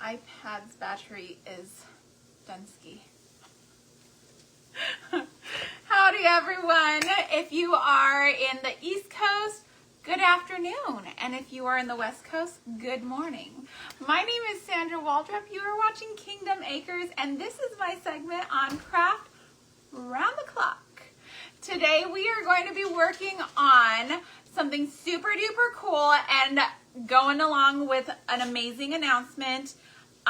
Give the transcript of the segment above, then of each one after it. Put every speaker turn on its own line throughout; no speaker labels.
iPad's battery is Dunsky. Howdy everyone. If you are in the East Coast, good afternoon. And if you are in the West Coast, good morning. My name is Sandra Waldrop. You are watching Kingdom Acres, and this is my segment on craft round the clock. Today we are going to be working on something super duper cool and going along with an amazing announcement.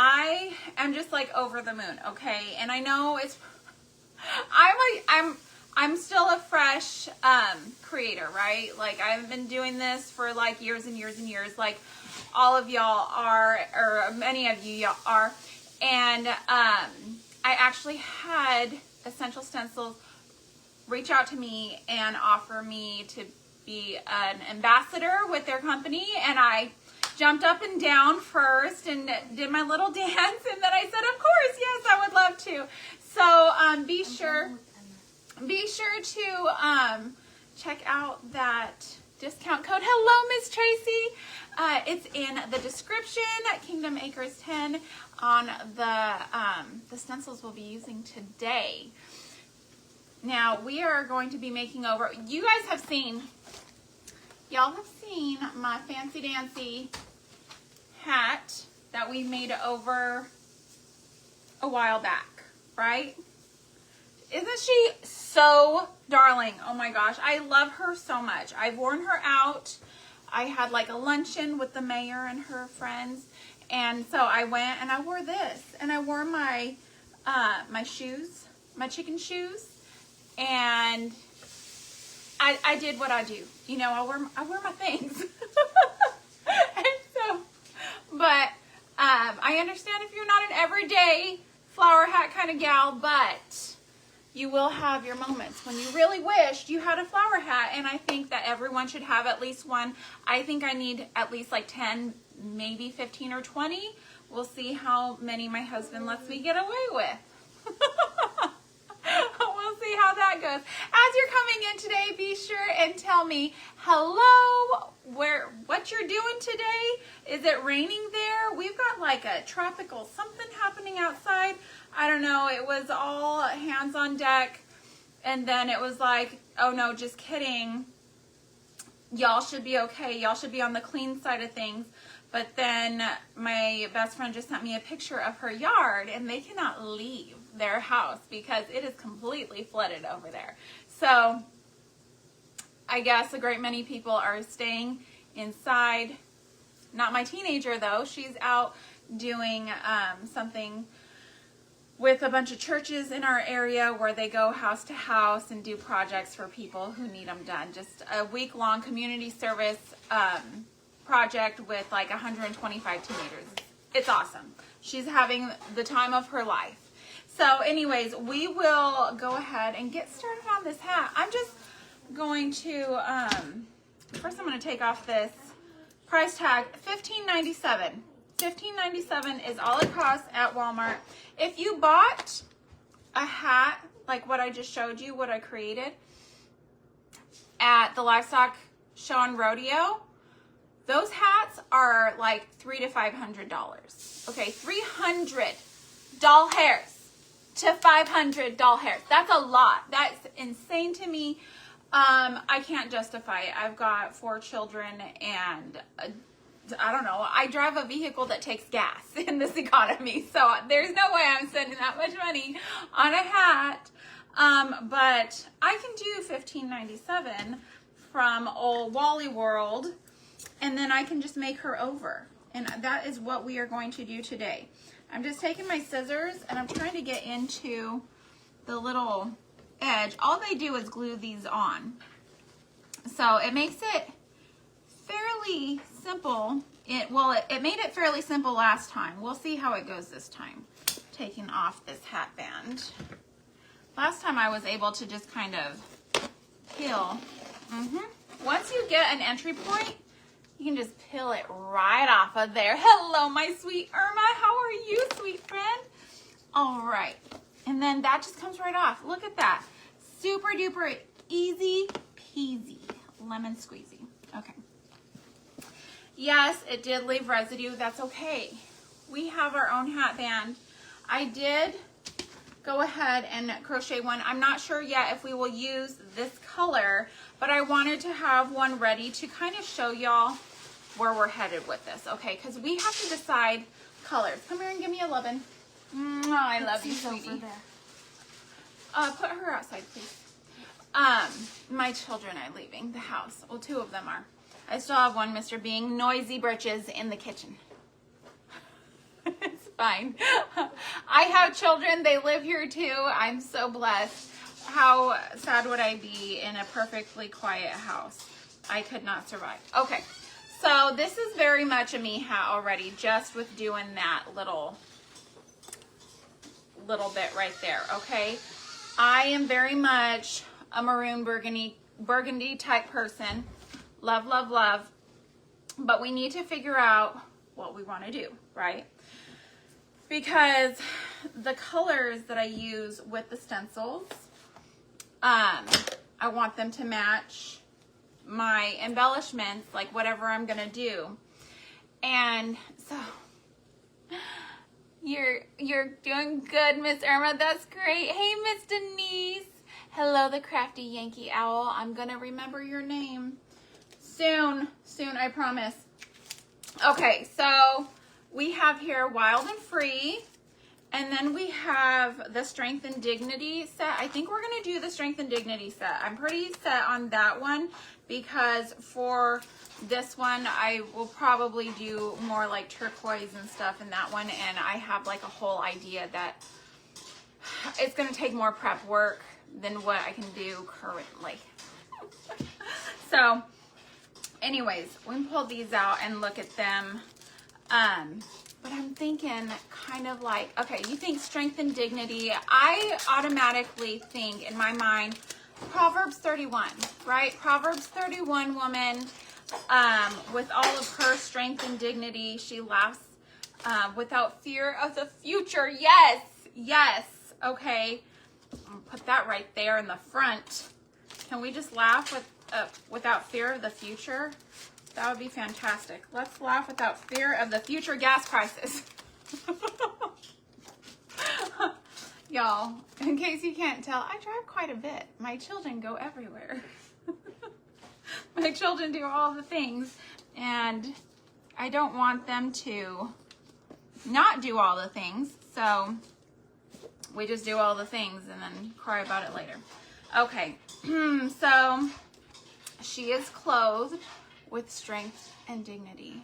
I am just like over the moon, okay? And I know it's, I'm still a fresh creator, right? Like I've been doing this for like years and years and years, like all of y'all are, or many of you are. And I actually had Essential Stencils reach out to me and offer me to be an ambassador with their company, and I jumped up and down first and did my little dance, and then I said, of course, yes, I would love to. So be sure to check out that discount code. Hello, Miss Tracy. It's in the description. Kingdom Acres 10 on the stencils we'll be using today. Now we are going to be making over. You guys have seen. Y'all have seen my fancy dancy hat that we made over a while back, right? Isn't she so darling? Oh my gosh, I love her so much. I've worn her out. I had like a luncheon with the mayor and her friends, and so I went and I wore this, and I wore my my shoes, my chicken shoes, and I did what I do. You know, I wear my things. And so, but I understand if you're not an everyday flower hat kind of gal, but you will have your moments when you really wished you had a flower hat, and I think that everyone should have at least one. I think I need at least like 10, maybe 15 or 20. We'll see how many my husband lets me get away with. We'll see how that goes. As you're coming in today, be sure and tell me hello, what you're doing today. Is it raining there? We've got like a tropical something happening outside. I don't know. It was all hands on deck, and then it was like, oh no, just kidding. Y'all should be okay. Y'all should be on the clean side of things. But then my best friend just sent me a picture of her yard, and they cannot leave their house because it is completely flooded over there. So I guess a great many people are staying inside. Not my teenager though. She's out doing something with a bunch of churches in our area where they go house to house and do projects for people who need them done. Just a week-long community service project with like 125 teenagers. It's awesome. She's having the time of her life. So anyways, we will go ahead and get started on this hat. I'm just going to, first I'm going to take off this price tag, $15.97. $15.97 is all it costs at Walmart. If you bought a hat, like what I just showed you, what I created, at the livestock show and rodeo, those hats are like $300 to $500. Okay, 300 doll hairs to 500 doll hairs. That's a lot. That's insane to me. I can't justify it. I've got 4 children, and I don't know. I drive a vehicle that takes gas in this economy, so there's no way I'm spending that much money on a hat. But I can do $15.97 from old Wally World, and then I can just make her over. And that is what we are going to do today. I'm just taking my scissors and I'm trying to get into the little edge. All they do is glue these on. So it makes it fairly simple. It made it fairly simple last time. We'll see how it goes this time. Taking off this hat band. Last time I was able to just kind of peel. Once you get an entry point, you can just peel it right off of there. Hello, my sweet Irma. How are you, sweet friend? All right. And then that just comes right off. Look at that. Super duper easy peasy. Lemon squeezy. Okay. Yes, it did leave residue. That's okay. we have our own hat band. I did go ahead and crochet one. I'm not sure yet if we will use this color, but I wanted to have one ready to kind of show y'all where we're headed with this, okay? Because we have to decide colors. Come here and give me a lovin'. I love you, sweetie. Put her outside, please. My children are leaving the house. Well, 2 of them are. I still have one Mr. Being noisy britches in the kitchen. It's fine. I have children. They live here too. I'm so blessed. How sad would I be in a perfectly quiet house? I could not survive. Okay. So this is very much a me hat already, just with doing that little bit right there, okay? I am very much a maroon burgundy type person. Love, love, love. But we need to figure out what we want to do, right? Because the colors that I use with the stencils, I want them to match my embellishments, like whatever I'm gonna do. And so you're doing good, Miss Irma. That's great. Hey, Miss Denise. Hello, the crafty Yankee owl. I'm gonna remember your name soon, I promise. Okay, so we have here Wild and Free, and then we have the Strength and Dignity set. I think we're gonna do the Strength and Dignity set. I'm pretty set on that one, because for this one, I will probably do more like turquoise and stuff in that one, and I have like a whole idea that it's gonna take more prep work than what I can do currently. So anyways, we can pull these out and look at them. But I'm thinking kind of like, okay, you think Strength and Dignity. I automatically think in my mind, Proverbs 31, right? Proverbs 31 woman, with all of her strength and dignity, she laughs without fear of the future. Yes, yes. Okay, I'll put that right there in the front. Can we just laugh without fear of the future? That would be fantastic. Let's laugh without fear of the future gas prices. Y'all, in case you can't tell, I drive quite a bit. My children go everywhere. My children do all the things, and I don't want them to not do all the things, so we just do all the things and then cry about it later. Okay, so she is clothed with strength and dignity.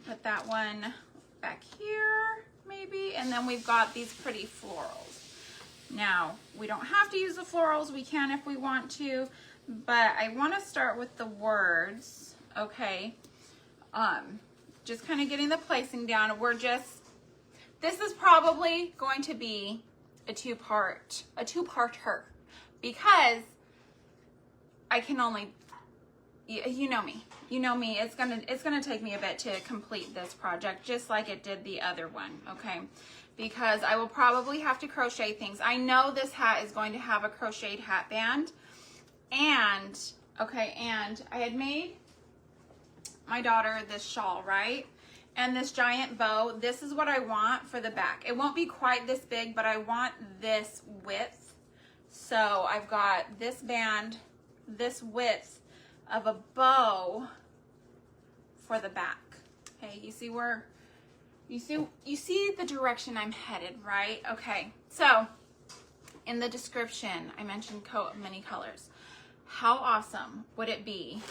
Put that one back here, maybe, and then we've got these pretty florals. Now, we don't have to use the florals. We can if we want to, but I want to start with the words, okay? Just kind of getting the placing down. This is probably going to be a two-parter, because I can only, you know me, it's gonna take me a bit to complete this project, just like it did the other one, okay? Because I will probably have to crochet things. I know this hat is going to have a crocheted hat band, and I had made my daughter this shawl, right? And this giant bow. This is what I want for the back. It won't be quite this big, but I want this width. So I've got this band, this width of a bow for the back. Okay, you see the direction I'm headed, right? Okay, so in the description, I mentioned coat of many colors. How awesome would it be?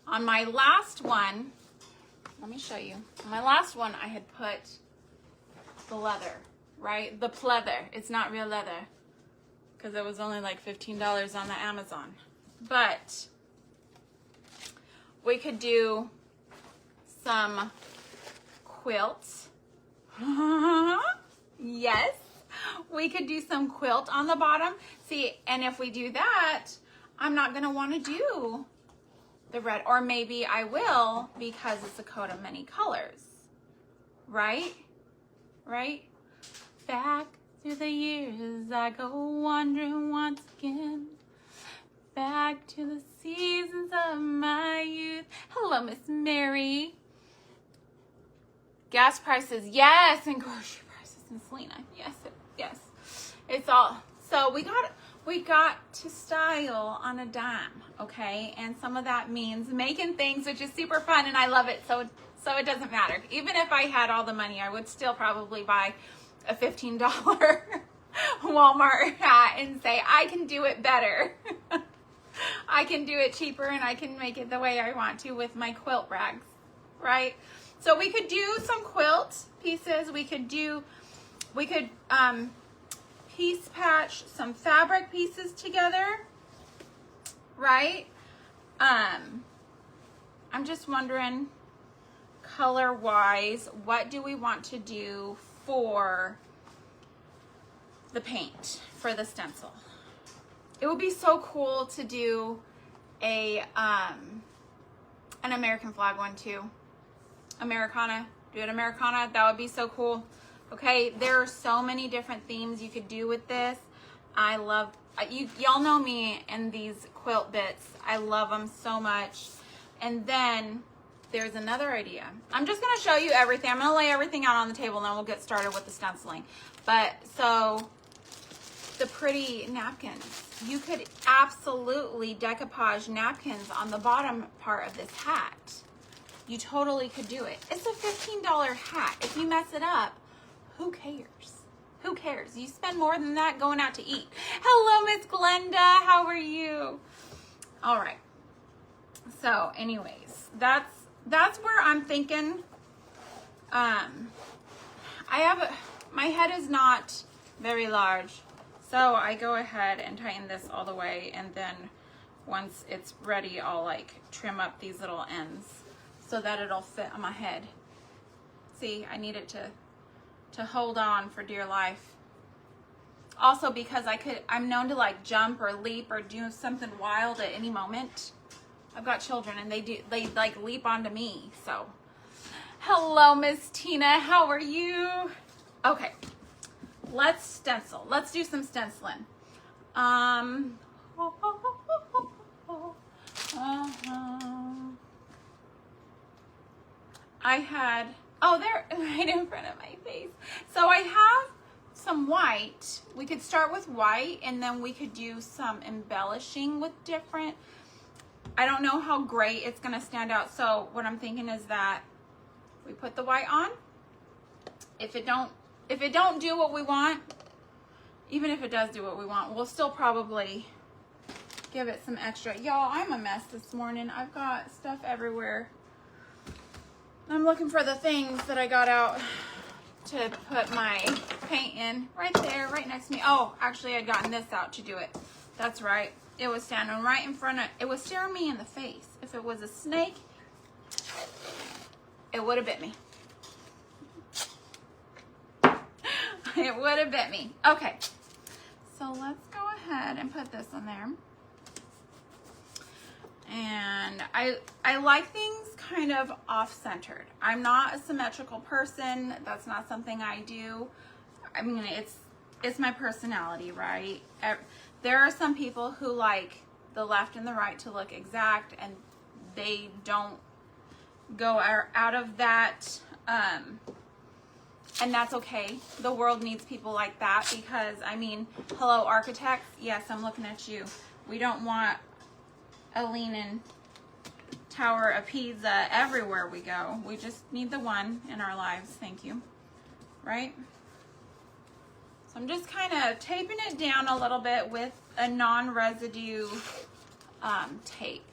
On my last one, let me show you. On my last one, I had put the leather, right? The pleather. It's not real leather, because it was only like $15 on the Amazon. But we could do some quilts. Yes, we could do some quilt on the bottom. See, and if we do that, I'm not gonna want to do the red, or maybe I will, because it's a coat of many colors, right? Back through the years I go wandering once again, back to the seasons of my youth. Hello, Miss Mary. Gas prices, yes, and grocery prices, and Selena, yes, yes. It's all, so we got to style on a dime, okay? And some of that means making things, which is super fun, and I love it, so it doesn't matter. Even if I had all the money, I would still probably buy a $15 Walmart hat and say, I can do it better. I can do it cheaper, and I can make it the way I want to with my quilt rags, right? So we could do some quilt pieces. We could piece patch some fabric pieces together, right? I'm just wondering, color wise, what do we want to do for the paint for the stencil? It would be so cool to do a an American flag one too. Americana, do an Americana, that would be so cool. Okay, there are so many different themes you could do with this. I love, y'all know me and these quilt bits. I love them so much. And then there's another idea. I'm just gonna show you everything. I'm gonna lay everything out on the table and then we'll get started with the stenciling. But so, the pretty napkins. You could absolutely decoupage napkins on the bottom part of this hat. You totally could do it. It's a $15 hat. If you mess it up, who cares? Who cares? You spend more than that going out to eat. Hello, Miss Glenda. How are you? All right. So, anyways, that's where I'm thinking. My head is not very large, so I go ahead and tighten this all the way, and then once it's ready, I'll like trim up these little ends so that it'll fit on my head. See, I need it to hold on for dear life. Also because I'm known to like jump or leap or do something wild at any moment. I've got children and they like leap onto me, so. Hello, Miss Tina, how are you? Okay, let's stencil. Let's do some stenciling. I had, oh, they're right in front of my face. So I have some white. We could start with white and then we could do some embellishing with different. I don't know how great it's gonna stand out. So what I'm thinking is that we put the white on. If it don't do what we want, even if it does do what we want, we'll still probably give it some extra. Y'all, I'm a mess this morning. I've got stuff everywhere. I'm looking for the things that I got out to put my paint in. Right there, right next to me. Oh, actually I'd gotten this out to do it. That's right. It was standing right in front of, it was staring me in the face. If it was a snake, it would have bit me. It would have bit me. Okay, so let's go ahead and put this in there. And I like things kind of off-centered. I'm not a symmetrical person. That's not something I do. I mean, it's my personality, right? There are some people who like the left and the right to look exact, and they don't go out of that, and that's okay. The world needs people like that because, I mean, hello, architects. Yes, I'm looking at you. We don't want a leaning tower of Pisa everywhere we go. We just need the one in our lives. Thank you. Right? So I'm just kind of taping it down a little bit with a non-residue tape.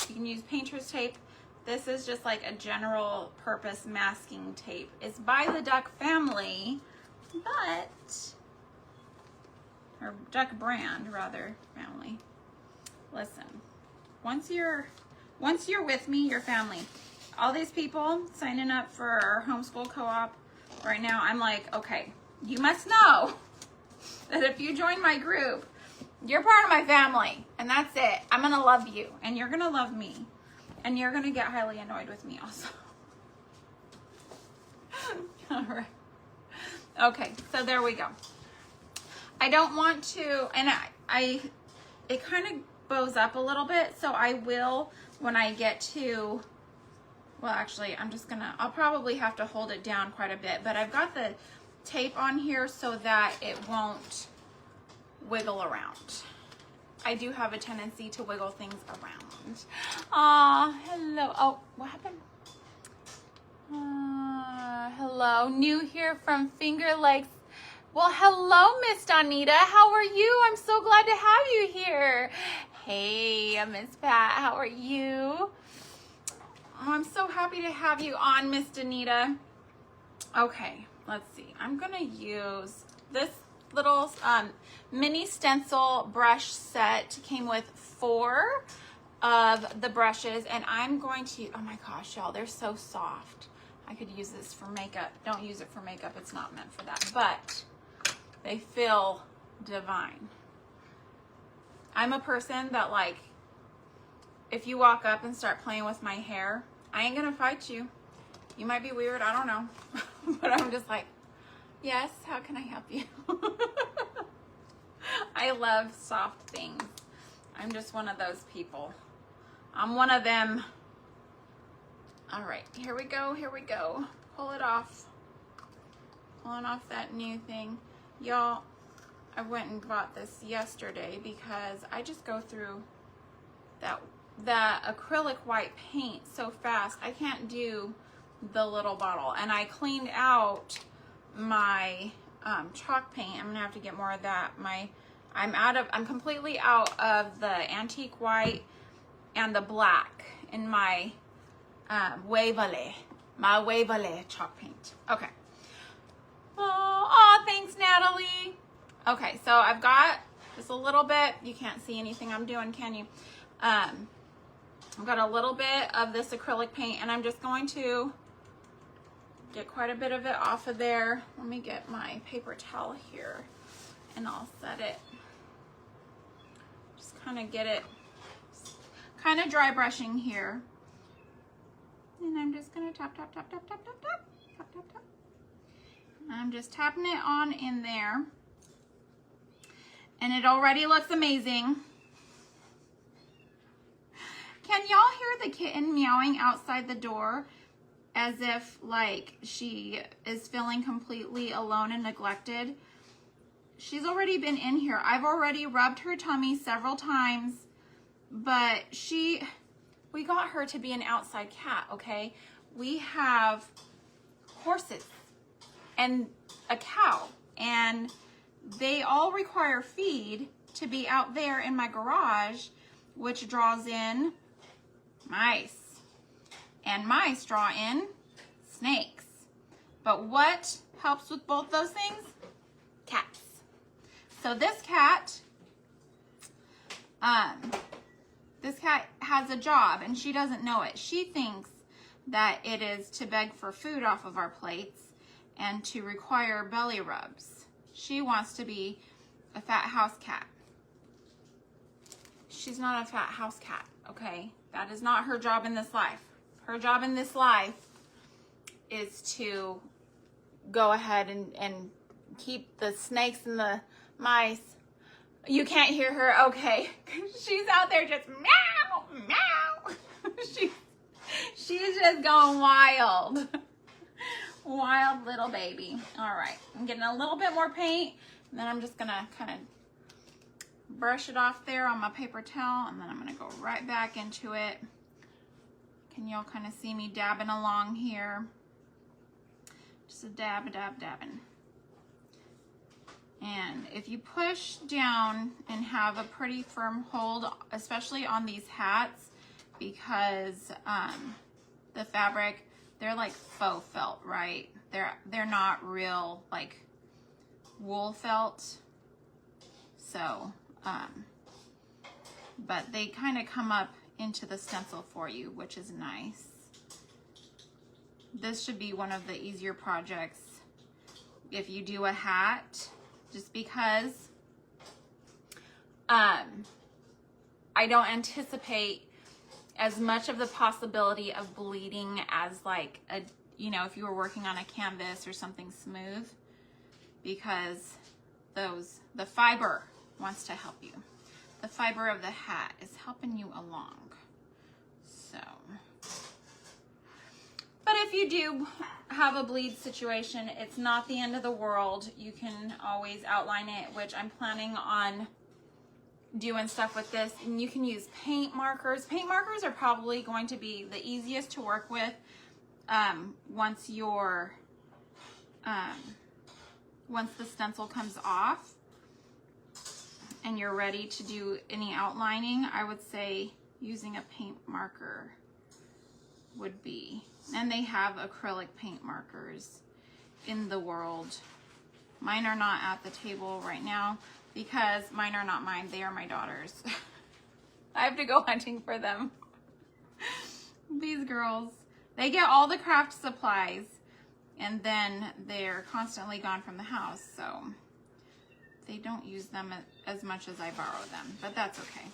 You can use painter's tape. This is just like a general purpose masking tape. It's by the Duck family, or Duck brand rather, family. Listen, once you're with me, your family. All these people signing up for our homeschool co-op right now, I'm like, okay, you must know that if you join my group, you're part of my family, and that's it. I'm gonna love you, and you're gonna love me, and you're gonna get highly annoyed with me also. All right. Okay, so there we go. I don't want to, and it kind of bows up a little bit, so I will, when I get to well, actually, I'll probably have to hold it down quite a bit, but I've got the tape on here so that it won't wiggle around. I do have a tendency to wiggle things around. Aw, hello. Oh, what happened? Hello, new here from Finger Lakes. Well, hello, Miss Donita. How are you? I'm so glad to have you here. Hey, Miss Pat, how are you? Oh, I'm so happy to have you on, Miss Donita. Okay, let's see. I'm gonna use this little mini stencil brush set. Came with 4 of the brushes, and I'm going to, oh my gosh, y'all, they're so soft. I could use this for makeup. Don't use it for makeup, it's not meant for that, but they feel divine. I'm a person that, like, if you walk up and start playing with my hair, I ain't gonna fight you. You might be weird, I don't know, but I'm just like, yes, how can I help you? I love soft things. I'm just one of those people. I'm one of them. All right, here we go, here we go. Pull it off. Pulling off that new thing. Y'all, I went and bought this yesterday because I just go through that acrylic white paint so fast. I can't do the little bottle. And I cleaned out my chalk paint. I'm gonna have to get more of that. I'm completely out of the antique white and the black in my Wearable chalk paint. Okay. Oh, thanks, Natalie. Okay, so I've got just a little bit. You can't see anything I'm doing, can you? I've got a little bit of this acrylic paint, and I'm just going to get quite a bit of it off of there. Let me get my paper towel here, and I'll set it. Just kind of get it, kind of dry brushing here. And I'm just gonna tap, tap, tap, tap, tap, tap, tap, tap, tap, tap. I'm just tapping it on in there. And it already looks amazing. Can y'all hear the kitten meowing outside the door as if like she is feeling completely alone and neglected? She's already been in here. I've already rubbed her tummy several times, but we got her to be an outside cat, okay? We have horses and a cow, and they all require feed to be out there in my garage, which draws in mice, and mice draw in snakes. But what helps with both those things? Cats. So this cat has a job, and she doesn't know it. She thinks that it is to beg for food off of our plates and to require belly rubs. She wants to be a fat house cat. She's not a fat house cat, okay? That is not her job in this life. Her job in this life is to go ahead and keep the snakes and the mice. You can't hear her, okay? She's out there just meow, meow. She's just going wild. Wild little baby. All right, I'm getting a little bit more paint, and then I'm just gonna kind of brush it off there on my paper towel, and then I'm gonna go right back into it. Can y'all kind of see me dabbing along here? Just a dab, dabbing. And if you push down and have a pretty firm hold, especially on these hats, because the fabric, they're like faux felt, right? They're not real like wool felt. So, but they kind of come up into the stencil for you, which is nice. This should be one of the easier projects if you do a hat, just because I don't anticipate as much of the possibility of bleeding as like a, you know, if you were working on a canvas or something smooth, because the fiber wants to help you. The fiber of the hat is helping you along. So if you do have a bleed situation, it's not the end of the world. You can always outline it, which I'm planning on doing stuff with this. And you can use paint markers. Paint markers are probably going to be the easiest to work with once the stencil comes off and you're ready to do any outlining. I would say using a paint marker would be, and they have acrylic paint markers in the world. Mine are not at the table right now because mine are not mine, they are my daughter's. I have to go hunting for them. These girls, they get all the craft supplies and then they're constantly gone from the house, so they don't use them as much as I borrow them, but that's okay.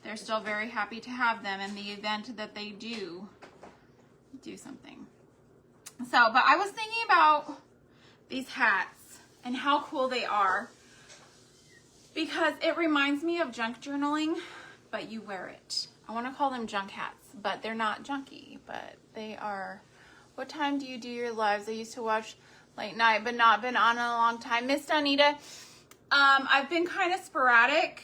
They're still very happy to have them in the event that they do something. So, but I was thinking about these hats and how cool they are because it reminds me of junk journaling, but you wear it. I want to call them junk hats, but they're not junky, but they are. What time do you do your lives? I used to watch late night, but not been on in a long time. Miss Donita, I've been kind of sporadic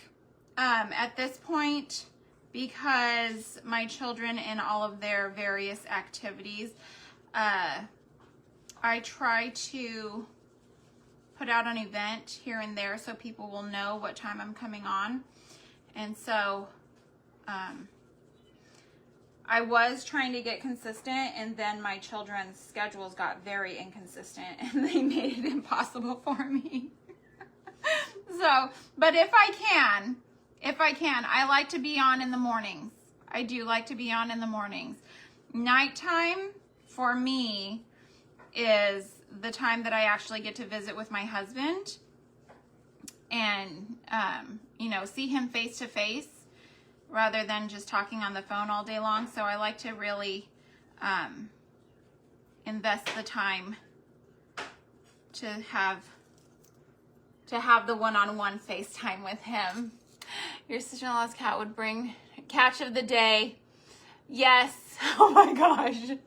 at this point because my children in all of their various activities, I try to put out an event here and there so people will know what time I'm coming on. And so I was trying to get consistent, and then my children's schedules got very inconsistent and they made it impossible for me. So, but if I can, I like to be on in the mornings. I do like to be on in the mornings. Nighttime for me is the time that I actually get to visit with my husband and, you know, see him face to face rather than just talking on the phone all day long. So I like to really invest the time to have the one-on-one FaceTime with him. Your sister-in-law's cat would bring catch of the day. Yes. Oh my gosh.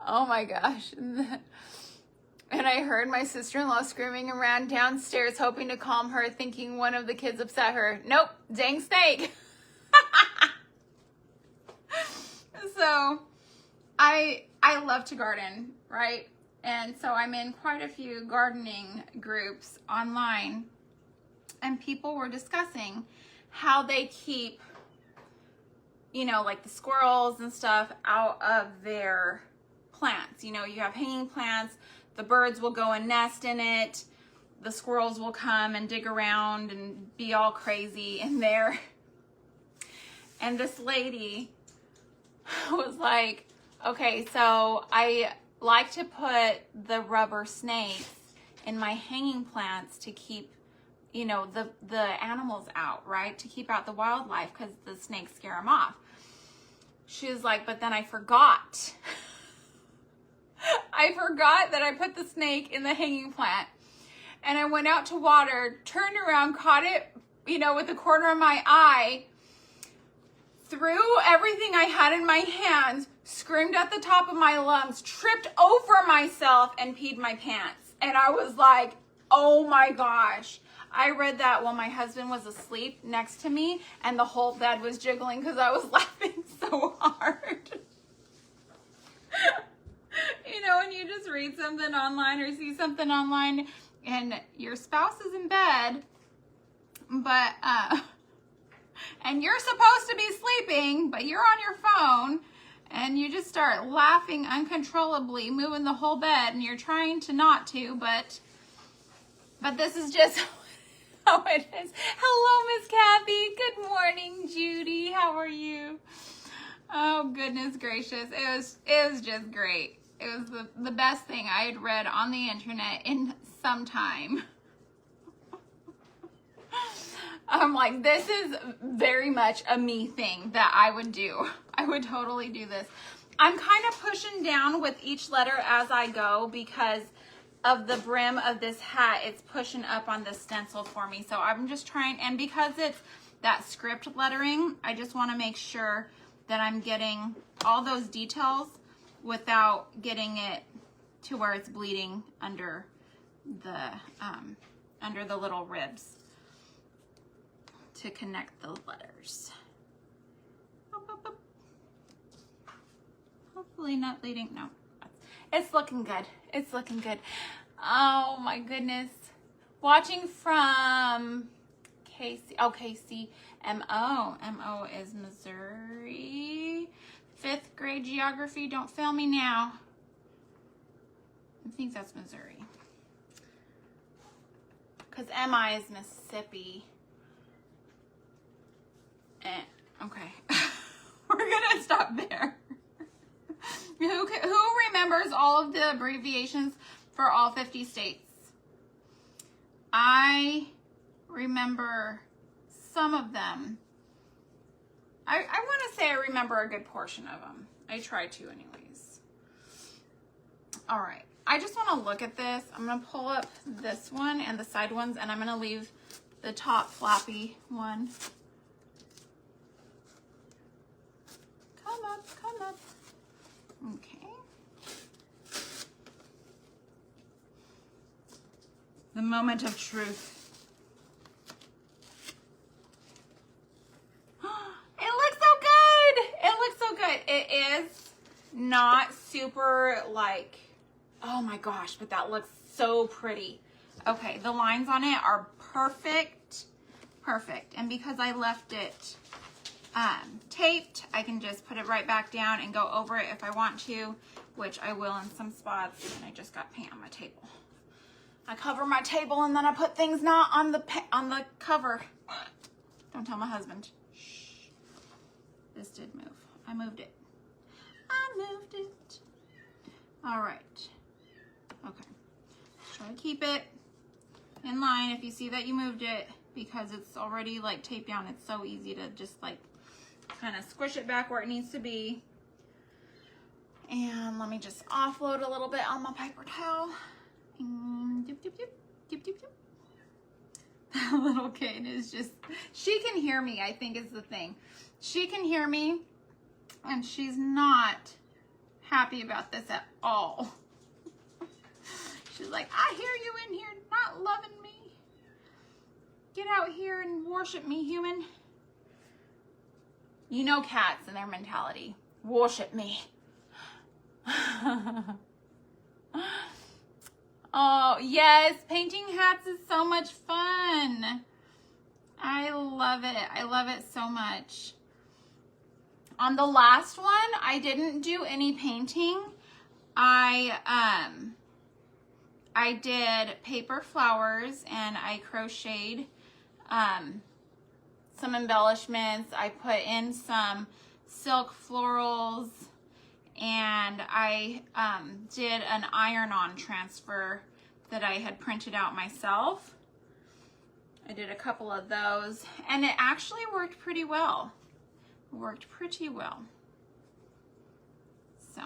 Oh my gosh. And I heard my sister-in-law screaming around downstairs, hoping to calm her, thinking one of the kids upset her. Nope, dang snake. So I love to garden, right? And so I'm in quite a few gardening groups online, and people were discussing how they keep, you know, like the squirrels and stuff out of their plants. You know, you have hanging plants, the birds will go and nest in it, the squirrels will come and dig around and be all crazy in there. And this lady was like, okay, so I like to put the rubber snakes in my hanging plants to keep, you know, the animals out, right? To keep out the wildlife because the snakes scare them off. She was like, but then I forgot. I forgot that I put the snake in the hanging plant. And I went out to water, turned around, caught it, you know, with the corner of my eye, threw everything I had in my hands, screamed at the top of my lungs, tripped over myself, and peed my pants. And I was like, oh my gosh. I read that while my husband was asleep next to me, and the whole bed was jiggling because I was laughing so hard. You know, when you just read something online or see something online and your spouse is in bed, but, and you're supposed to be sleeping, but you're on your phone, and you just start laughing uncontrollably, moving the whole bed, and you're trying to not to, but this is just how it is. Hello, Miss Kathy. Good morning, Judy. How are you? Oh, goodness gracious. It was just great. It was the best thing I had read on the internet in some time. I'm like, this is very much a me thing that I would do. I would totally do this. I'm kind of pushing down with each letter as I go because of the brim of this hat. It's pushing up on the stencil for me. So I'm just trying, and because it's that script lettering, I just want to make sure that I'm getting all those details without getting it to where it's bleeding under the little ribs to connect the letters. Hopefully not bleeding. No, it's looking good. It's looking good. Oh my goodness. Watching from Casey. Oh, Casey. M.O. M.O. is Missouri. 5th grade geography. Don't fail me now. I think that's Missouri. Because M.I. is Mississippi. Okay. We're going to stop there. Who remembers all of the abbreviations for all 50 states? I remember some of them. I want to say I remember a good portion of them. I try to anyways. All right. I just want to look at this. I'm going to pull up this one and the side ones, and I'm going to leave the top flappy one. Come up, come up. Okay. The moment of truth. It looks so good. It looks so good. It is not super like, oh my gosh, but that looks so pretty. Okay, the lines on it are perfect. Perfect. And because I left it taped, I can just put it right back down and go over it if I want to, which I will in some spots. And I just got paint on my table. I cover my table and then I put things not on the cover. Don't tell my husband. Shh. This did move. I moved it. I moved it. All right. Okay. Try to keep it in line if you see that you moved it, because it's already like taped down. It's so easy to just like kind of squish it back where it needs to be. And let me just offload a little bit on my paper towel. And dip, dip, dip, dip, dip, dip. That little kid is just, she can hear me, I think is the thing. She can hear me and she's not happy about this at all. She's like, I hear you in here not loving me. Get out here and worship me, human. You know cats and their mentality. Worship me. Oh, yes. Painting hats is so much fun. I love it. I love it so much. On the last one, I didn't do any painting. I did paper flowers and I crocheted some embellishments. I put in some silk florals and I did an iron-on transfer that I had printed out myself. I did a couple of those and it actually worked pretty well. It worked pretty well. So,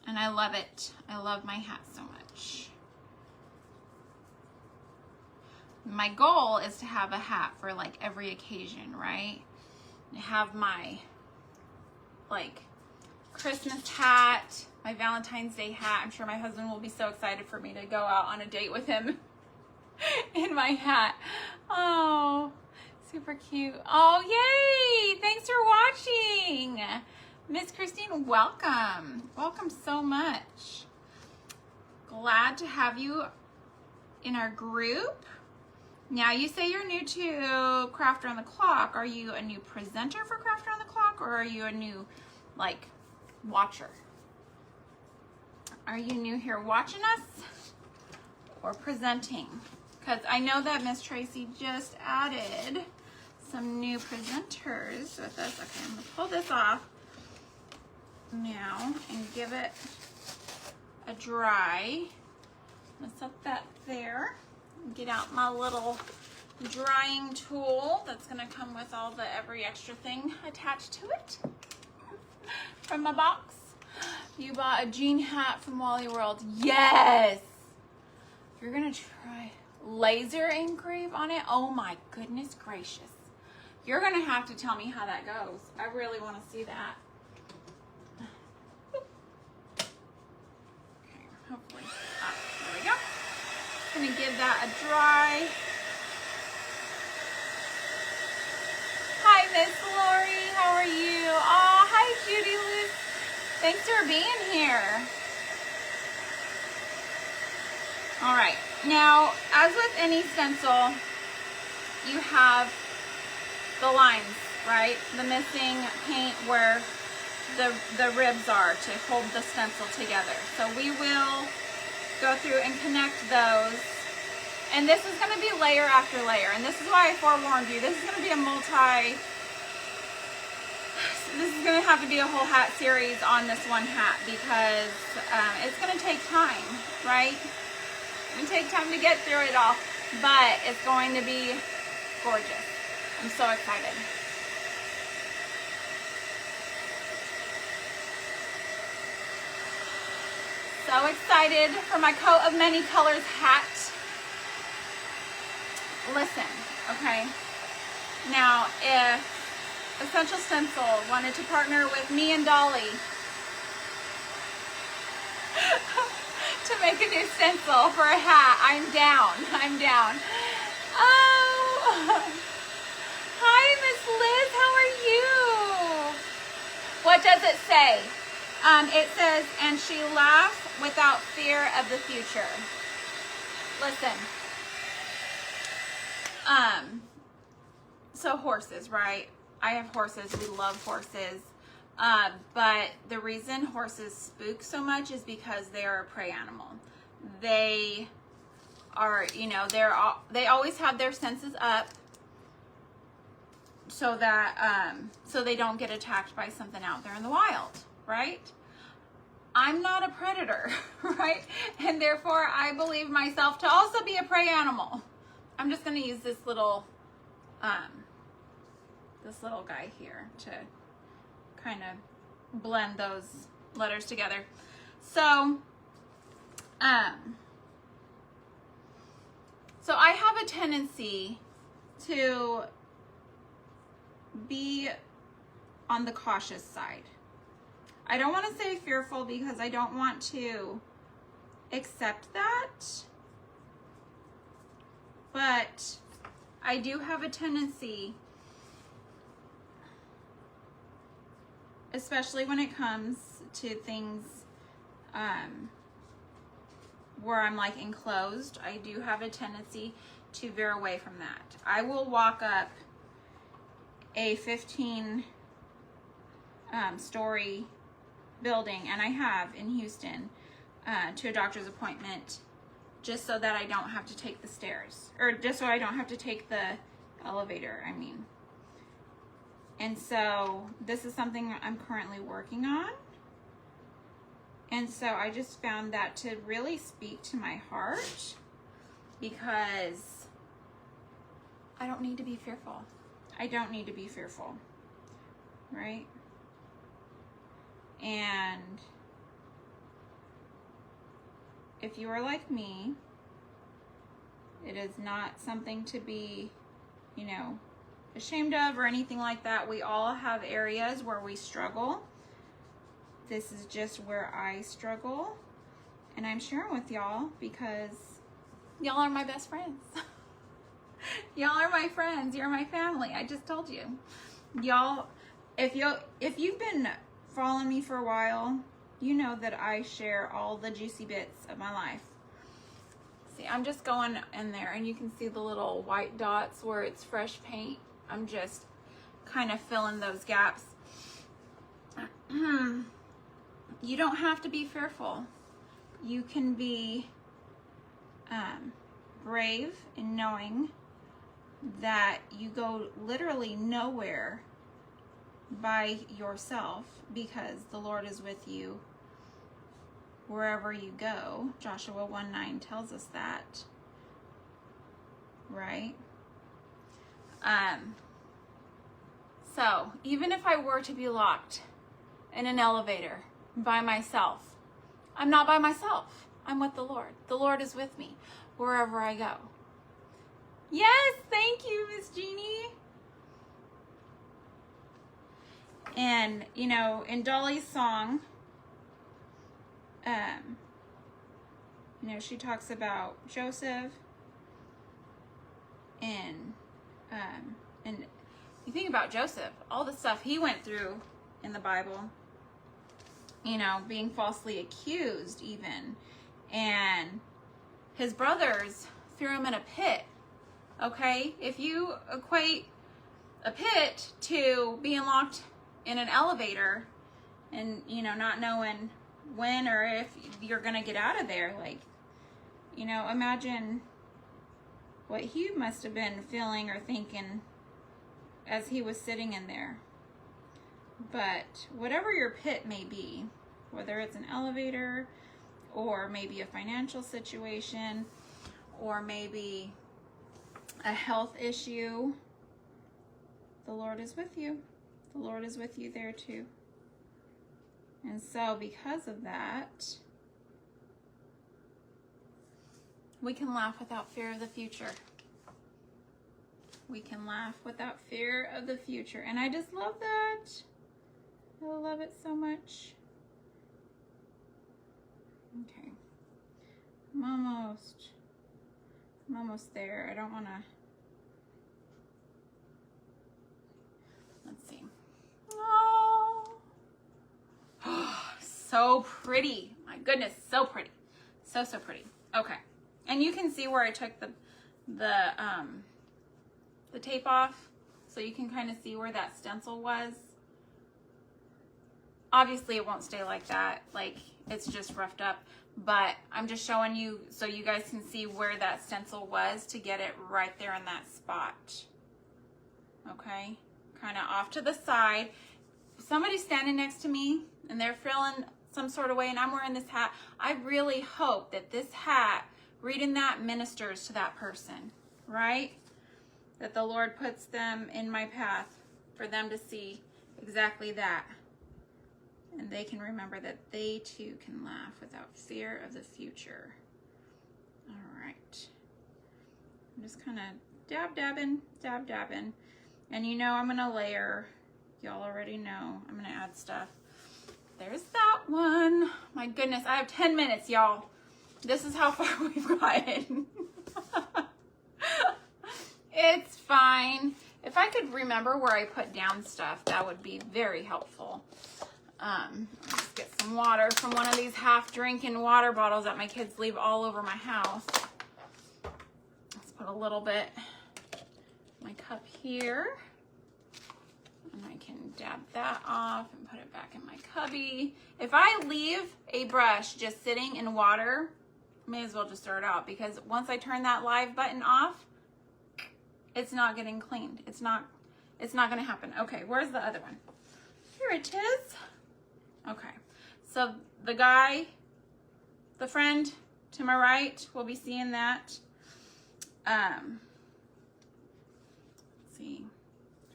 and I love it. I love my hat so much. My goal is to have a hat for like every occasion, right? I have my like Christmas hat, my Valentine's Day hat. I'm sure my husband will be so excited for me to go out on a date with him in my hat. Oh, super cute. Oh, yay! Thanks for watching. Miss Christine, welcome. Welcome so much. Glad to have you in our group. Now, you say you're new to Craft Around the Clock. Are you a new presenter for Craft Around the Clock, or are you a new, like, watcher? Are you new here watching us or presenting? Because I know that Miss Tracy just added some new presenters with us. Okay, I'm going to pull this off now and give it a dry. I'm going to set that there. Get out my little drying tool that's going to come with all the every extra thing attached to it from my box. You bought a jean hat from Wally World. Yes! You're going to try laser engrave on it. Oh my goodness gracious. You're going to have to tell me how that goes. I really want to see that. Okay, hopefully. There we go. Going to give that a dry. Hi, Miss Lori. How are you? Oh, hi, Judy Liz. Thanks for being here. All right. Now, as with any stencil, you have the lines, right? The missing paint where the ribs are to hold the stencil together. So we will go through and connect those. And this is going to be layer after layer. And this is why I forewarned you. This is going to be this is going to have to be a whole hat series on this one hat because it's going to take time, right? It's going to take time to get through it all. But it's going to be gorgeous. I'm so excited. So excited for my coat of many colors hat. Listen, okay? Now, if Essential Stencil wanted to partner with me and Dolly to make a new stencil for a hat, I'm down. I'm down. Oh! Hi, Miss Liz, how are you? What does it say? It says, and she laughs without fear of the future. Listen. So horses, right? I have horses. We love horses. But the reason horses spook so much is because they are a prey animal. They are, you know, they always have their senses up so that so they don't get attacked by something out there in the wild, right? I'm not a predator, right? And therefore I believe myself to also be a prey animal. I'm just going to use this little guy here to kind of blend those letters together. So so I have a tendency to be on the cautious side. I don't want to say fearful because I don't want to accept that, but I do have a tendency, especially when it comes to things where I'm like enclosed, I do have a tendency to veer away from that. I will walk up a 15 story building, and I have in Houston, to a doctor's appointment, just so that I don't have to take the stairs, or just so I don't have to take the elevator, I mean. And so this is something I'm currently working on. And so I just found that to really speak to my heart, because I don't need to be fearful. I don't need to be fearful, right? And if you are like me, it is not something to be, you know, ashamed of or anything like that. We all have areas where we struggle. This is just where I struggle, and I'm sharing with y'all because y'all are my best friends. Y'all are my friends. You're my family. I just told you. Y'all, if you've been following me for a while, you know that I share all the juicy bits of my life. See, I'm just going in there, and you can see the little white dots where it's fresh paint. I'm just kind of filling those gaps. You don't have to be fearful. You can be brave in knowing that you go literally nowhere by yourself, because the Lord is with you wherever you go. Joshua 1:9 tells us that, right? So even if I were to be locked in an elevator by myself, I'm not by myself. I'm with the Lord. The Lord is with me wherever I go. Yes, thank you, Miss Jeannie. And, you know, in Dolly's song, you know, she talks about Joseph, and you think about Joseph, all the stuff he went through in the Bible, you know, being falsely accused even, and his brothers threw him in a pit. Okay, if you equate a pit to being locked in an elevator and, you know, not knowing when or if you're gonna get out of there, like, you know, imagine what he must have been feeling or thinking as he was sitting in there. But whatever your pit may be, whether it's an elevator or maybe a financial situation or maybe a health issue, the Lord is with you. The Lord is with you there too. And so because of that, we can laugh without fear of the future. We can laugh without fear of the future. And I just love that. I love it so much. Okay. I'm almost there. I don't want to. Let's see. Oh, so pretty. My goodness, so pretty. So pretty. Okay. And you can see where I took the tape off, so you can kind of see where that stencil was. Obviously it won't stay like that, like it's just roughed up, but I'm just showing you so you guys can see where that stencil was to get it right there in that spot. Okay, kind of off to the side. If somebody's standing next to me and they're feeling some sort of way and I'm wearing this hat, I really hope that this hat, reading that, ministers to that person, right? That the Lord puts them in my path for them to see exactly that. And they can remember that they too can laugh without fear of the future. All right. I'm just kind of dabbing. And you know I'm going to layer. Y'all already know I'm going to add stuff. There's that one. My goodness, I have 10 minutes, y'all. This is how far we've gotten. It's fine. If I could remember where I put down stuff, that would be very helpful. Let's get some water from one of these half-drinking water bottles that my kids leave all over my house. Let's put a little bit in my cup here. And I can dab that off and put it back in my cubby. If I leave a brush just sitting in water, may as well just throw it out, because once I turn that live button off, it's not getting cleaned. It's not going to happen. Okay, where's the other one? Here it is. Okay, so the guy, the friend to my right, we'll be seeing that. Let's see,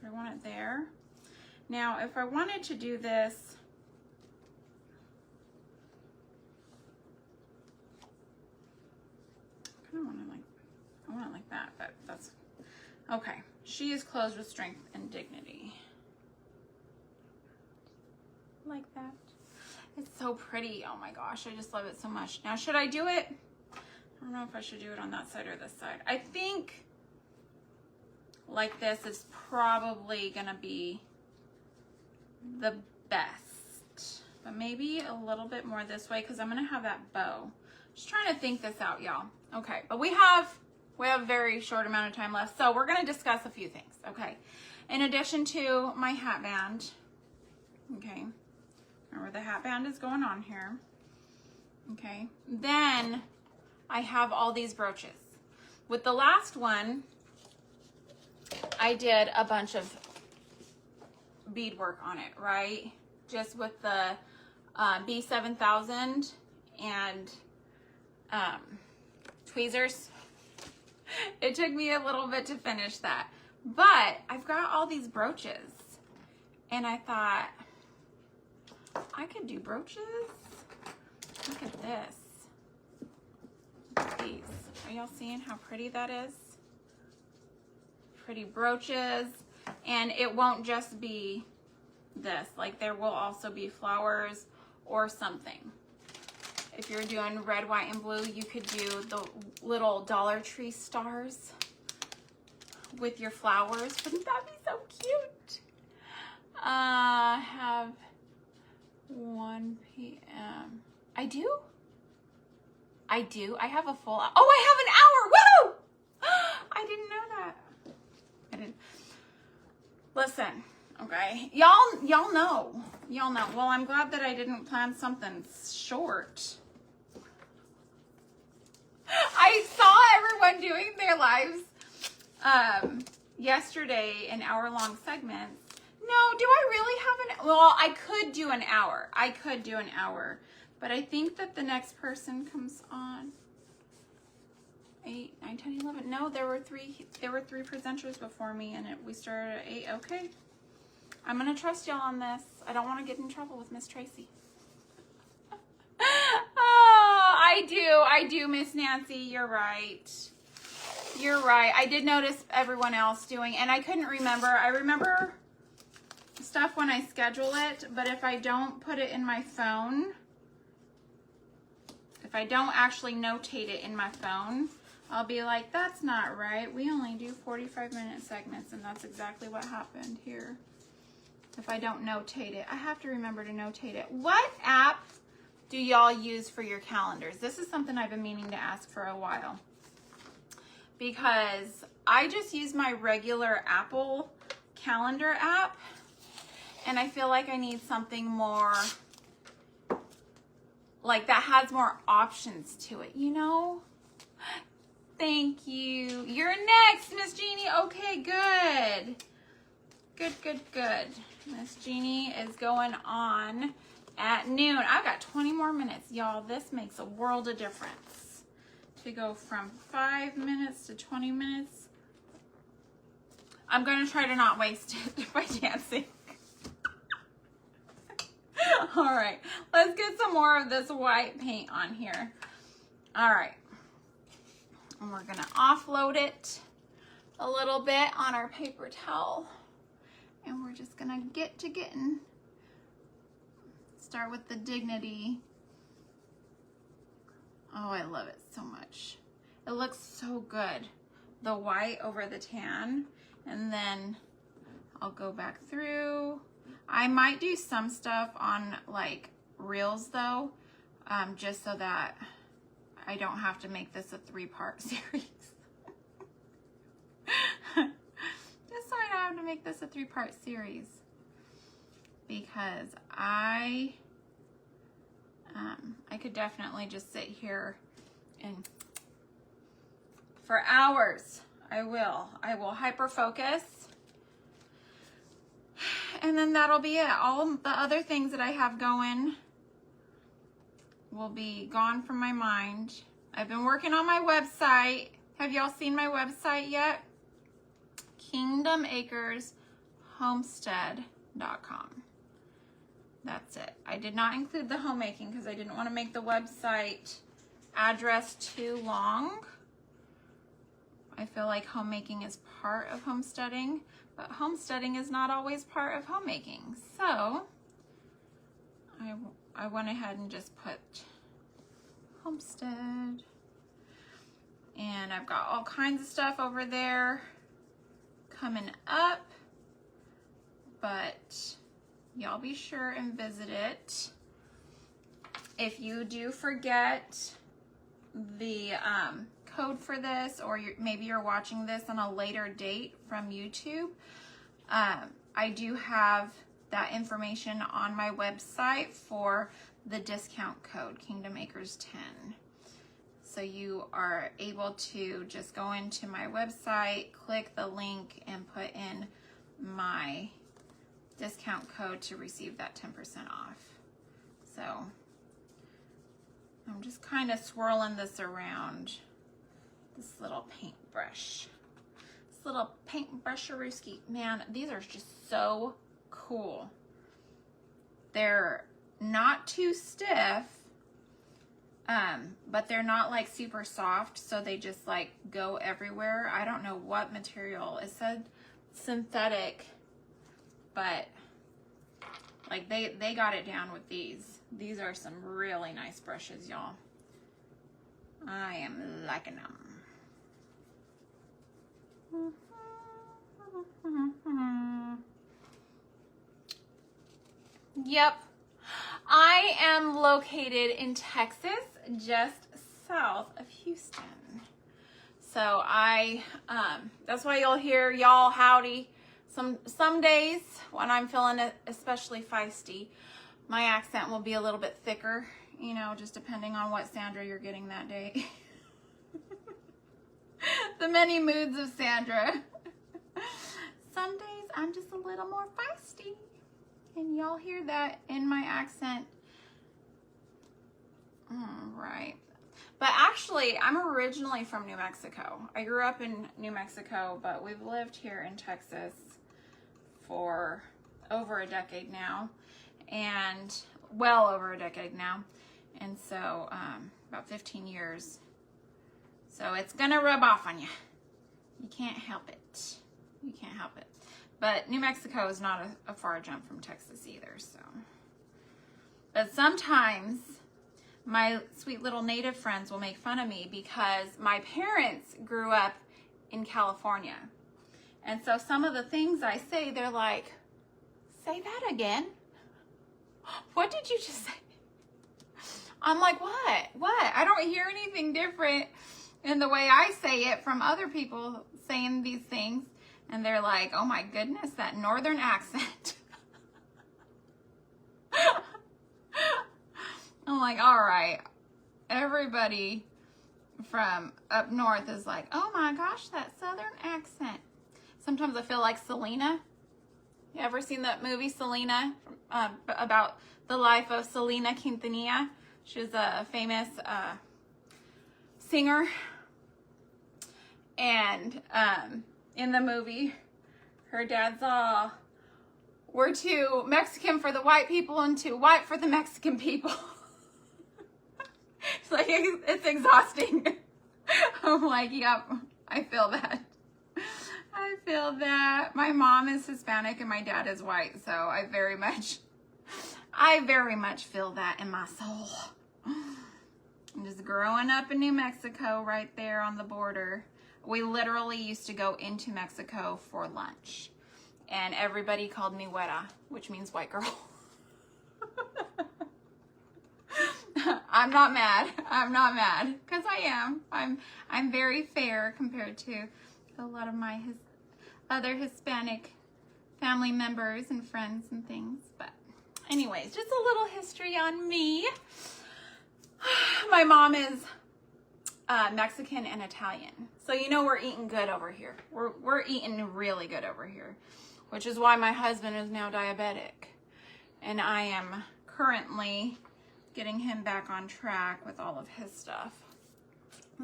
do I want it there? Now, if I wanted to do this, I want it like that, but that's okay. She is clothed with strength and dignity. Like that. It's so pretty. Oh my gosh, I just love it so much. Now, should I do it? I don't know if I should do it on that side or this side. I think like this is probably gonna be the best, but maybe a little bit more this way because I'm gonna have that bow. Just trying to think this out, y'all. Okay, but we have a very short amount of time left, so we're gonna discuss a few things. Okay, in addition to my hat band, okay, remember the hat band is going on here. Okay, then I have all these brooches. With the last one, I did a bunch of beadwork on it, right? Just with the B7000 and tweezers. It took me a little bit to finish that, but I've got all these brooches and I thought I could do brooches. Look at this. Look at these. Are y'all seeing how pretty that is? Pretty brooches. And it won't just be this. Like there will also be flowers or something. If you're doing red, white, and blue, you could do the little Dollar Tree stars with your flowers. Wouldn't that be so cute? Have 1 p.m. I do? I have a full, oh, I have an hour. Woo! I didn't know that. I didn't. Listen, okay. Y'all know. Well, I'm glad that I didn't plan something short. I saw everyone doing their lives yesterday in hour-long segments. No, do I really have well, I could do an hour. But I think that the next person comes on 8, 9, 10, 11. No, there were three presenters before me, and we started at 8. Okay. I'm going to trust y'all on this. I don't want to get in trouble with Miss Tracy. Oh, I do, Miss Nancy. You're right. I did notice everyone else doing, and I couldn't remember. I remember stuff when I schedule it, but if I don't put it in my phone, if I don't actually notate it in my phone, I'll be like, that's not right. We only do 45-minute segments, and that's exactly what happened here. If I don't notate it, I have to remember to notate it. What app do y'all use for your calendars? This is something I've been meaning to ask for a while, because I just use my regular Apple calendar app, and I feel like I need something more, like that has more options to it, you know? Thank you. You're next, Miss Jeannie. Okay, good. Good. Miss Jeannie is going on at noon. I've got 20 more minutes, y'all. This makes a world of difference. To go from 5 minutes to 20 minutes. I'm going to try to not waste it by dancing. All right, let's get some more of this white paint on here. All right, and we're gonna offload it a little bit on our paper towel, and we're just gonna get to getting. Start with the Dignity. Oh, I love it so much. It looks so good. The white over the tan, and then I'll go back through. I might do some stuff on like reels though, just so that I don't have to make this a 3-part series. Just so I don't have to make this a 3-part series, because I could definitely just sit here and for hours. I will hyper focus. And then that'll be it. All the other things that I have going will be gone from my mind. I've been working on my website. Have y'all seen my website yet? KingdomAcresHomestead.com. That's it. I did not include the homemaking because I didn't want to make the website address too long. I feel like homemaking is part of homesteading, but homesteading is not always part of homemaking. So I went ahead and just put Homestead. And I've got all kinds of stuff over there coming up, but y'all be sure and visit it. If you do forget the code for this, or maybe you're watching this on a later date from YouTube, I do have that information on my website for the discount code, Kingdom Acres 10. So you are able to just go into my website, click the link, and put in my discount code to receive that 10% off. So I'm just kind of swirling this around, this little paintbrush. This little paintbrusharooski. Man, these are just so cool. They're not too stiff, but they're not like super soft, so they just like go everywhere. I don't know what material. It said synthetic, but Like they got it down with these. These are some really nice brushes, y'all. I am liking them. Yep. I am located in Texas, just south of Houston. So that's why you'll hear y'all howdy. Some days when I'm feeling especially feisty, my accent will be a little bit thicker, you know, just depending on what Sandra you're getting that day. The many moods of Sandra. Some days I'm just a little more feisty, and y'all hear that in my accent. Right. But actually, I'm originally from New Mexico. I grew up in New Mexico, but we've lived here in Texas for over a decade now, and well over a decade now. And so about 15 years. So it's gonna rub off on you. You can't help it. You can't help it. But New Mexico is not a far jump from Texas either, so. But sometimes my sweet little native friends will make fun of me because my parents grew up in California. And so some of the things I say, they're like, say that again? What did you just say? I'm like, what? What? I don't hear anything different in the way I say it from other people saying these things. And they're like, oh my goodness, that northern accent. I'm like, all right. Everybody from up north is like, oh my gosh, that southern accent. Sometimes I feel like Selena. You ever seen that movie, Selena? About the life of Selena Quintanilla. She was a famous singer. And in the movie, her dad's all, we're too Mexican for the white people and too white for the Mexican people. It's like, it's exhausting. I'm like, yep, I feel that. I feel that. My mom is Hispanic and my dad is white, so I very much feel that in my soul. I'm just growing up in New Mexico right there on the border. We literally used to go into Mexico for lunch, and everybody called me Güera, which means white girl. I'm not mad. I'm not mad, because I am. I'm very fair compared to a lot of my other Hispanic family members and friends and things. But anyways, just a little history on me. My mom is Mexican and Italian. So you know we're eating good over here. We're eating really good over here, which is why my husband is now diabetic. And I am currently getting him back on track with all of his stuff.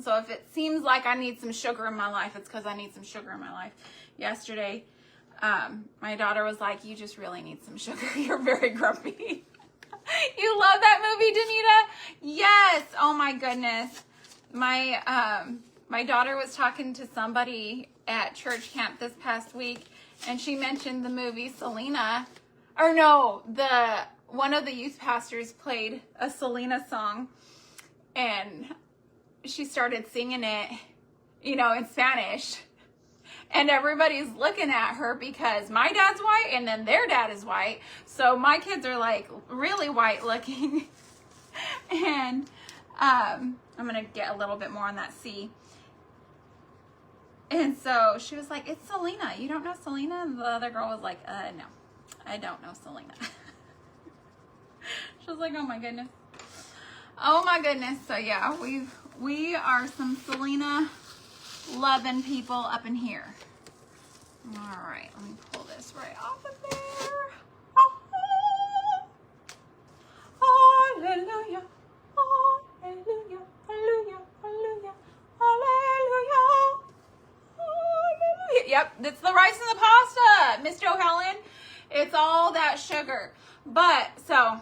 So if it seems like I need some sugar in my life, it's because I need some sugar in my life. Yesterday, my daughter was like, you just really need some sugar. You're very grumpy. You love that movie, Danita? Yes. Oh my goodness. My daughter was talking to somebody at church camp this past week, and she mentioned the movie Selena. Or no, one of the youth pastors played a Selena song, and she started singing it, you know, in Spanish. And everybody's looking at her because my dad's white and then their dad is white. So my kids are like really white looking. And I'm going to get a little bit more on that C. And so she was like, it's Selena. You don't know Selena? And the other girl was like, no, I don't know Selena. She was like, oh my goodness. Oh my goodness. So yeah, we are some Selena loving people up in here. All right, let me pull this right off of there. Oh, hallelujah, hallelujah, hallelujah, hallelujah, hallelujah, hallelujah. Yep, it's the rice and the pasta, Miss Jo Helen. It's all that sugar. But so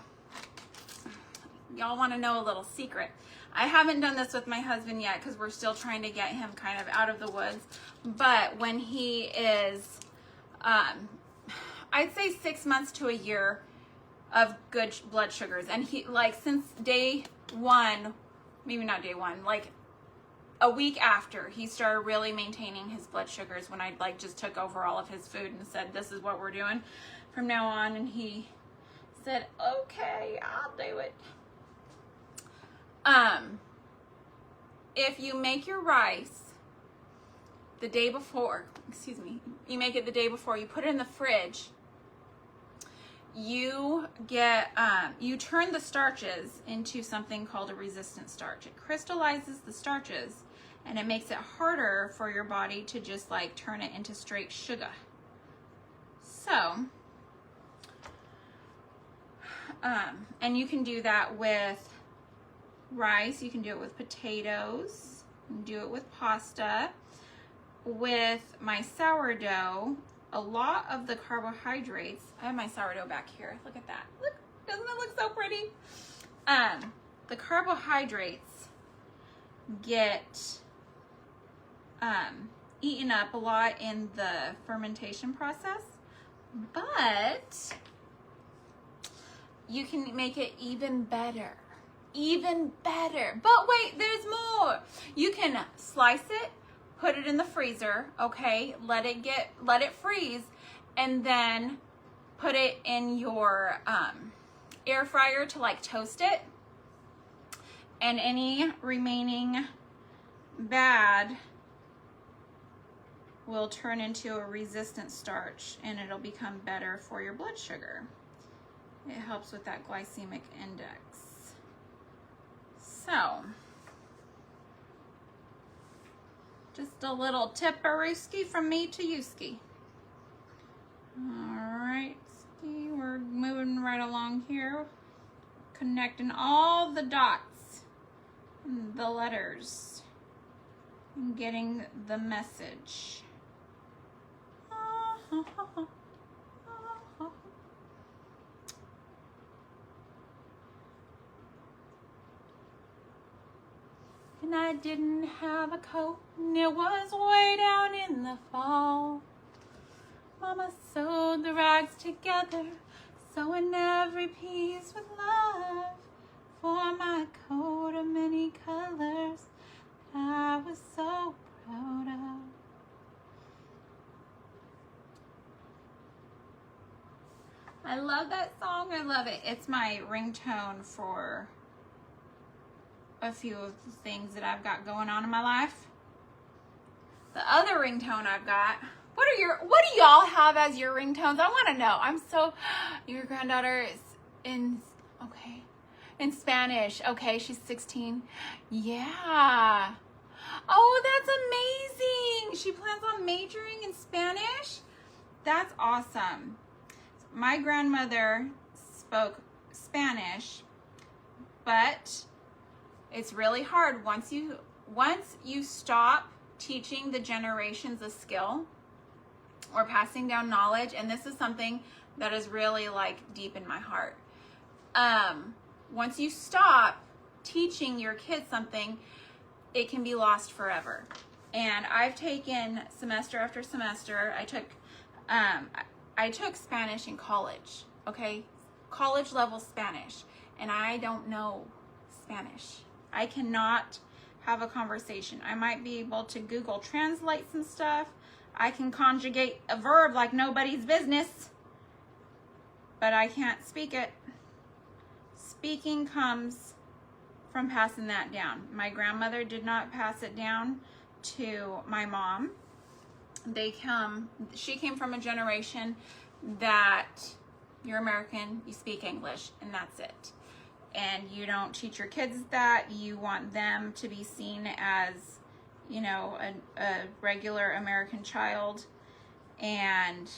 y'all want to know a little secret. I haven't done this with my husband yet because we're still trying to get him kind of out of the woods. But when he is, I'd say 6 months to a year, of good blood sugars. And he, like, since day one, maybe not day one, like a week after, he started really maintaining his blood sugars when I like just took over all of his food and said, this is what we're doing from now on. And he said, okay, I'll do it. If you make your rice the day before, you make it the day before, you put it in the fridge, you get, you turn the starches into something called a resistant starch. It crystallizes the starches and it makes it harder for your body to just like turn it into straight sugar. So, and you can do that with rice, you can do it with potatoes, you can do it with pasta. With my sourdough, a lot of the carbohydrates, I have my sourdough back here, look at that, look, doesn't it look so pretty? The carbohydrates get eaten up a lot in the fermentation process, but you can make it even better. But wait, there's more. You can slice it, put it in the freezer, okay? Let it freeze, and then put it in your air fryer to like toast it. And any remaining bad will turn into a resistant starch and it'll become better for your blood sugar. It helps with that glycemic index. So, just a little tip-a-rooski from me to you-ski. Alright, we're moving right along here, connecting all the dots, and the letters, and getting the message. And I didn't have a coat, and it was way down in the fall. Mama sewed the rags together, sewing every piece with love, for my coat of many colors I was so proud of. I love that song, I love it. It's my ringtone for a few of the things that I've got going on in my life. The other ringtone I've got, what do y'all have as your ringtones? I want to know. Your granddaughter is in Spanish. Okay, she's 16. Yeah. Oh, that's amazing. She plans on majoring in Spanish? That's awesome. My grandmother spoke Spanish, but it's really hard once you stop teaching the generations a skill or passing down knowledge, and this is something that is really like deep in my heart. Once you stop teaching your kids something, it can be lost forever. And I've taken semester after semester. I took Spanish in college, okay? College level Spanish, and I don't know Spanish. I cannot have a conversation. I might be able to Google translate some stuff. I can conjugate a verb like nobody's business, but I can't speak it. Speaking comes from passing that down. My grandmother did not pass it down to my mom. She came from a generation that you're American, you speak English, and that's it. And you don't teach your kids that. You want them to be seen as, you know, a regular American child. And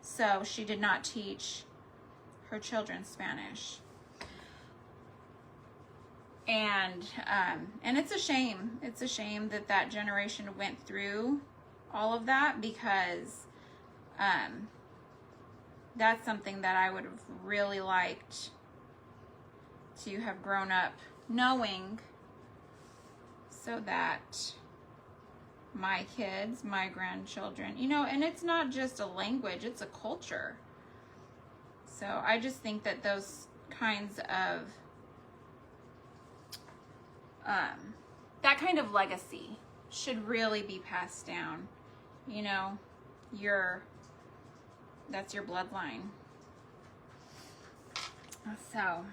so she did not teach her children Spanish. And it's a shame. It's a shame that that generation went through all of that, because that's something that I would have really liked to have grown up knowing, so that my kids, my grandchildren, you know, and it's not just a language, it's a culture. So I just think that those kinds of, that kind of legacy should really be passed down. You know, that's your bloodline. So,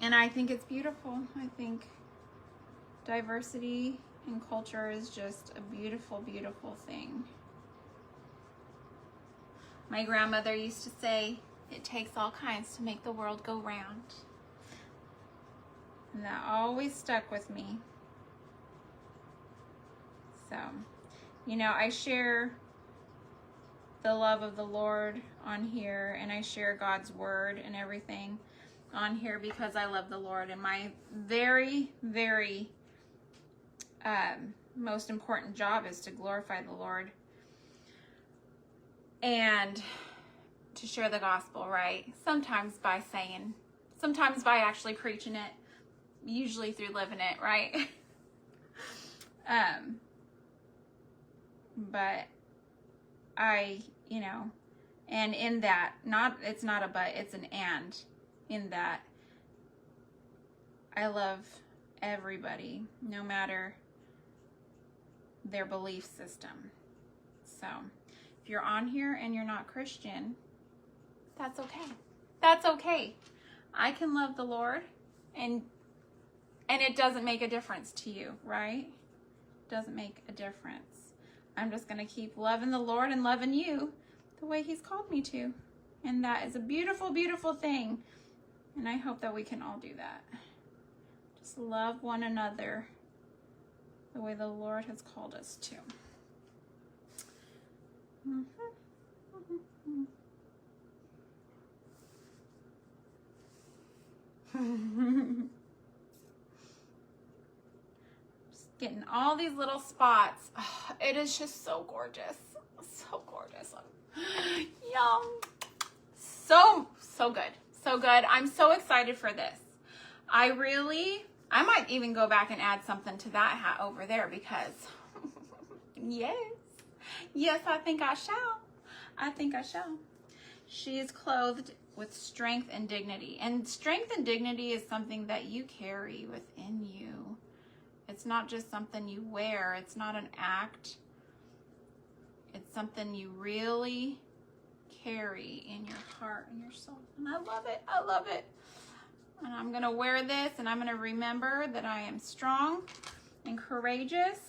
and I think it's beautiful. I think diversity in culture is just a beautiful, beautiful thing. My grandmother used to say, it takes all kinds to make the world go round. And that always stuck with me. So, you know, I share the love of the Lord on here, and I share God's word and everything on here because I love the Lord. And my very, very most important job is to glorify the Lord and to share the gospel, right? Sometimes by saying, sometimes by actually preaching it, usually through living it, right? But I, you know, and in that, it's not a but, it's an and. In that, I love everybody, no matter their belief system. So, if you're on here and you're not Christian, that's okay. That's okay. I can love the Lord, and it doesn't make a difference to you, right? It doesn't make a difference. I'm just going to keep loving the Lord and loving you the way He's called me to. And that is a beautiful, beautiful thing. And I hope that we can all do that. Just love one another the way the Lord has called us to. Just getting all these little spots. Oh, it is just so gorgeous. So gorgeous. Yum. So good. So good. I'm so excited for this. I might even go back and add something to that hat over there because yes, I think I shall. She is clothed with strength and dignity. And strength and dignity is something that you carry within you. It's not just something you wear. It's not an act. It's something you really carry in your heart and your soul. And I love it. I love it. And I'm going to wear this, and I'm going to remember that I am strong and courageous,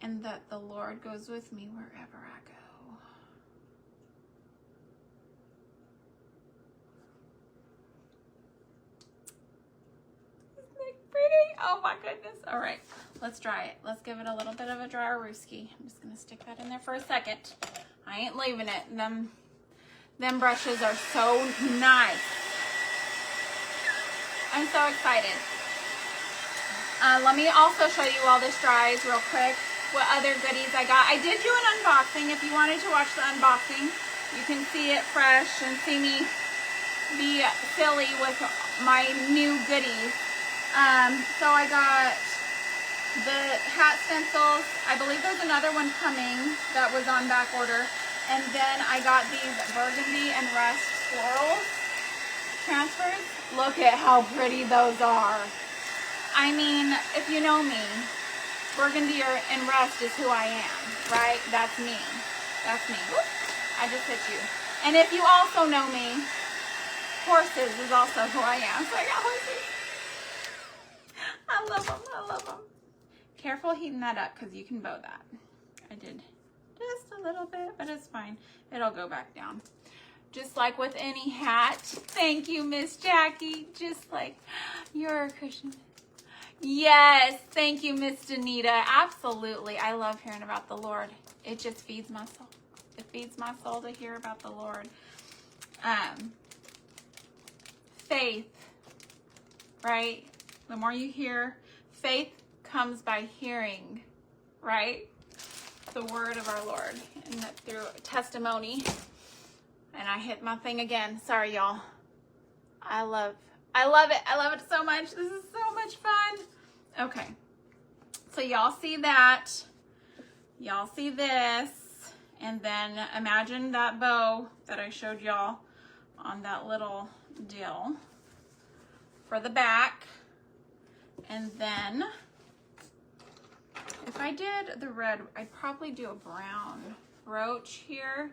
and that the Lord goes with me wherever I go. Isn't it pretty? Oh my goodness. All right, let's dry it. Let's give it a little bit of a dry rooski. I'm just going to stick that in there for a second. I ain't leaving it. Them brushes are so nice. I'm so excited. Let me also show you while this dries real quick what other goodies I got. I did do an unboxing. If you wanted to watch the unboxing, you can see it fresh and see me be silly with my new goodies. So I got the hat stencils. I believe there's another one coming that was on back order. And then I got these burgundy and rust floral transfers. Look at how pretty those are. I mean, if you know me, burgundy and rust is who I am, right? That's me. That's me. Whoop, I just hit you. And if you also know me, horses is also who I am. So I got horses. I love them. I love them. Careful heating that up because you can bow that. I did just a little bit, but it's fine. It'll go back down. Just like with any hat. Thank you, Miss Jackie. Just like you're a Christian. Yes, thank you, Miss Danita. Absolutely. I love hearing about the Lord. It just feeds my soul. It feeds my soul to hear about the Lord. Faith, right? The more you hear, faith comes by hearing, right? The word of our Lord, and that through testimony. And I hit my thing again. Sorry, y'all. I love it. I love it so much. This is so much fun. Okay. So y'all see that. Y'all see this. And then imagine that bow that I showed y'all on that little dill for the back. And then if I did the red, I'd probably do a brown brooch here,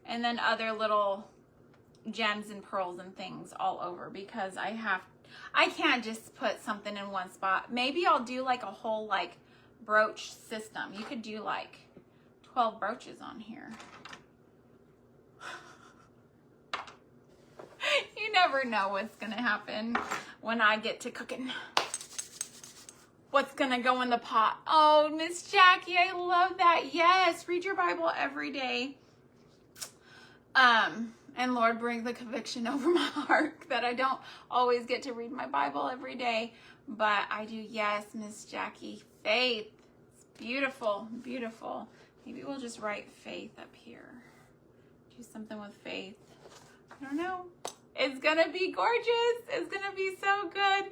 and then other little gems and pearls and things all over, because I can't just put something in one spot. Maybe I'll do like a whole like brooch system. You could do like 12 brooches on here. You never know what's gonna happen when I get to cooking. What's gonna go in the pot? Oh, Miss Jackie, I love that. Yes, read your Bible every day. And Lord, bring the conviction over my heart that I don't always get to read my Bible every day, but I do. Yes, Miss Jackie, faith. It's beautiful, beautiful. Maybe we'll just write faith up here. Do something with faith. I don't know. It's gonna be gorgeous. It's gonna be so good.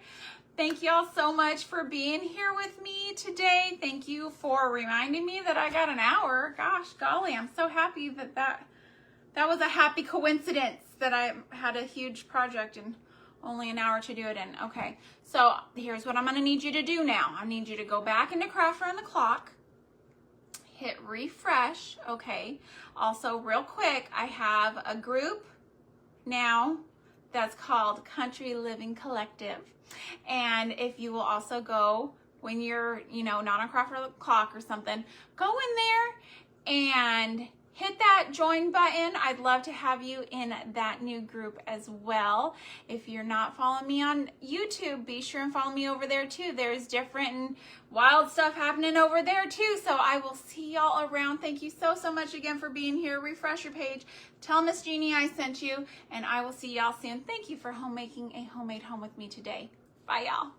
Thank y'all so much for being here with me today. Thank you for reminding me that I got an hour. Gosh, golly, I'm so happy that was a happy coincidence that I had a huge project and only an hour to do it in. Okay, so here's what I'm gonna need you to do now. I need you to go back into Craft Around the Clock, hit refresh, okay? Also, real quick, I have a group now that's called Country Living Collective. And if you will also go, when you're, not on Craft Around the Clock or something, go in there and hit that join button. I'd love to have you in that new group as well. If you're not following me on YouTube, be sure and follow me over there too. There's different and wild stuff happening over there too. So I will see y'all around. Thank you so much again for being here. Refresh your page. Tell Miss Jeannie I sent you, and I will see y'all soon. Thank you for homemaking a homemade home with me today. Bye, y'all.